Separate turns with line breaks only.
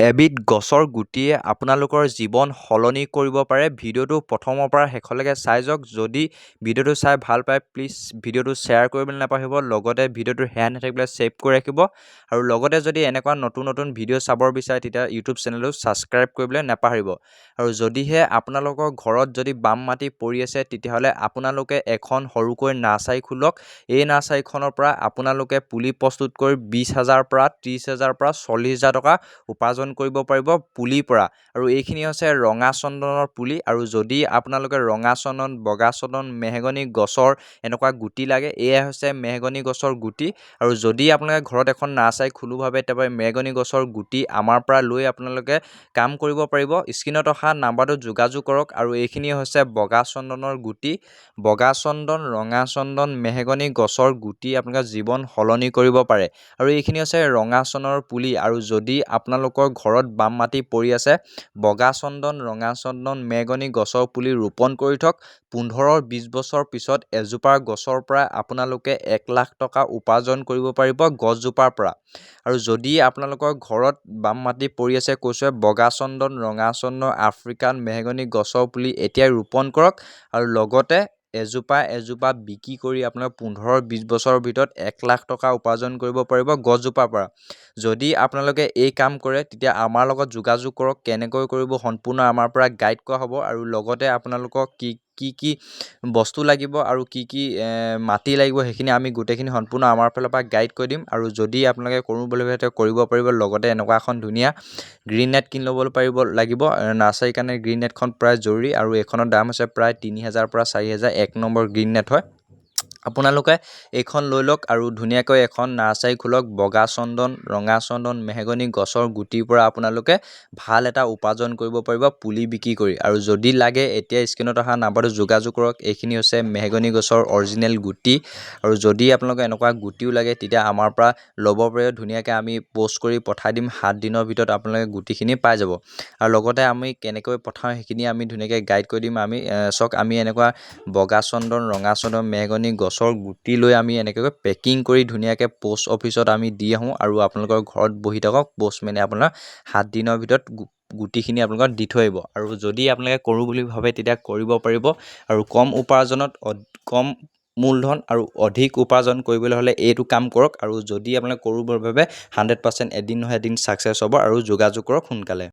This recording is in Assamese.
এবিধ গছৰ গুটিয়ে আপোনালোকৰ জীৱন সলনি কৰিব পাৰে। ভিডিঅ'টো প্ৰথমৰ পৰা শেষলৈকে চাই যাওক। যদি ভিডিঅ'টো চাই ভাল পায় প্লিজ ভিডিঅ'টো শ্বেয়াৰ কৰিবলৈ নাপাহৰিব। লগতে ভিডিঅ'টো হেৰাই নাথাকিলে ছেভ কৰি ৰাখিব আৰু লগতে যদি এনেকুৱা নতুন নতুন ভিডিঅ' চাবৰ বিচাৰে তেতিয়া ইউটিউব চেনেলটো ছাবস্ক্ৰাইব কৰিবলৈ নাপাহৰিব। আৰু যদিহে আপোনালোকৰ ঘৰত যদি বাম মাটি পৰি আছে তেতিয়াহ'লে আপোনালোকে এখন সৰুকৈ নাৰ্চাৰী খোলক। এই নাৰ্চাৰীখনৰ পৰা আপোনালোকে পুলি প্ৰস্তুত কৰি 20,000 পৰা 30,000 পৰা 40,000 টকা উপাৰ্জন কৰিব পাৰিব পুলিৰ পৰা। আৰু এইখিনি হৈছে ৰঙা চন্দনৰ পুলি। আৰু যদি আপোনালোকে ৰঙা চন্দন, বগা চন্দন, মেহগনি গছৰ এনেকুৱা গুটি লাগে, এয়া হৈছে মেহগনি গছৰ গুটি। আৰু যদি আপোনালোকে ঘৰত এখন নাৰ্চাৰী খোলো ভাবে তেতিয়াহ'লে মেহগনি গছৰ গুটি আমাৰ পৰা লৈ আপোনালোকে কাম কৰিব পাৰিব। স্ক্ৰীনত অহা নাম্বাৰটোত যোগাযোগ কৰক। আৰু এইখিনি হৈছে বগা চন্দনৰ গুটি। বগা চন্দন, ৰঙা চন্দন, মেহগনি গছৰ গুটি আপোনালোকে জীৱন সলনি কৰিব পাৰে। আৰু এইখিনি হৈছে ৰঙা চন্দনৰ পুলি। আৰু যদি আপোনালোকৰ ঘৰত বাম মাটি পৰি আছে, বগা চন্দন, ৰঙা চন্দন, মেহগনি গছৰ পুলি ৰোপণ কৰি থওক। 15-20 বছৰ পিছত এজোপা গছৰ পৰা আপোনালোকে 1 লাখ টকা উপাৰ্জন কৰিব পাৰিব গছজোপাৰ পৰা। আৰু যদি আপোনালোকৰ ঘৰত বাম মাটি পৰি আছে, কৈছে বগা চন্দন, ৰঙা চন্দন, আফ্ৰিকান মেহগনি গছৰ পুলি এতিয়াই ৰোপণ কৰক। আৰু লগতে এজোপা বিক্ৰী কৰি আপোনালোকে 15-20 বছৰৰ ভিতৰত 1 লাখ টকা উপাৰ্জন কৰিব পাৰিব গছজোপাৰ পৰা। যদি আপোনালোকে এই কাম কৰে তেতিয়া আমাৰ লগত যোগাযোগ কৰক। কেনেকৈ কৰিব সম্পূৰ্ণ আমাৰ পৰা গাইড কৰা হ'ব। আৰু লগতে আপোনালোকক কি বস্তু লাগিব আৰু কি মাটি লাগিব সেইখিনি আমি গোটেইখিনি সম্পূৰ্ণ আমাৰ ফালৰ পৰা গাইড কৰি দিম। আৰু যদি আপোনালোকে কৰোঁ বুলি ভাবে কৰিব পাৰিব। লগতে এনেকুৱা এখন ধুনীয়া গ্ৰীণ নেট কিনি ল'ব লাগিব। নাৰ্চাৰীৰ কাৰণে গ্ৰীণ নেটখন প্ৰায় জৰুৰী। আৰু এইখনৰ দাম হৈছে প্ৰায় 3,000 পৰা 4,000। 1 নম্বৰ গ্ৰীণ নেট হয়। আপোনালোকে এইখন লৈ লওক আৰু ধুনীয়াকৈ এখন নাৰ্চাৰী খোলক। বগা চন্দন, ৰঙা চন্দন, মেহগনি গছৰ গুটিৰ পৰা আপোনালোকে ভাল এটা উপাৰ্জন কৰিব পাৰিব পুলি বিক্ৰী কৰি। আৰু যদি লাগে এতিয়া স্ক্ৰীনত অহা নাম্বাৰটো যোগাযোগ কৰক। এইখিনি হৈছে মেহগনি গছৰ অৰিজিনেল গুটি। আৰু যদি আপোনালোকে এনেকুৱা গুটিও লাগে তেতিয়া আমাৰ পৰা ল'ব পাৰিব। ধুনীয়াকৈ আমি পোষ্ট কৰি পঠাই দিম। 7 দিনৰ ভিতৰত আপোনালোকে গুটিখিনি পাই যাব। আৰু লগতে আমি কেনেকৈ পঠাওঁ সেইখিনি আমি ধুনীয়াকৈ গাইড কৰি দিম। আমি এনেকুৱা বগা চন্দন, ৰঙা চন্দন, মেহগনি গছৰ গুটি লৈ আমি এনেকৈ পেকিং কৰি ধুনীয়াকৈ পোষ্ট অফিচত আমি দি আহোঁ। আৰু আপোনালোকৰ ঘৰত বহি থাকক, পোষ্টমেনে আপোনাৰ 7 দিনৰ ভিতৰত গুটিখিনি আপোনালোকক দি থৈ আহিব। আৰু যদি আপোনালোকে কৰোঁ বুলি ভাবে তেতিয়া কৰিব পাৰিব। আৰু কম উপাৰ্জনত কম মূলধন আৰু অধিক উপাৰ্জন কৰিবলৈ হ'লে এইটো কাম কৰক। আৰু যদি আপোনালোকে কৰোঁ বুলি ভাবে 100% এদিন নহয় এদিন ছাকচেছ হ'ব। আৰু যোগাযোগ কৰক সোনকালে।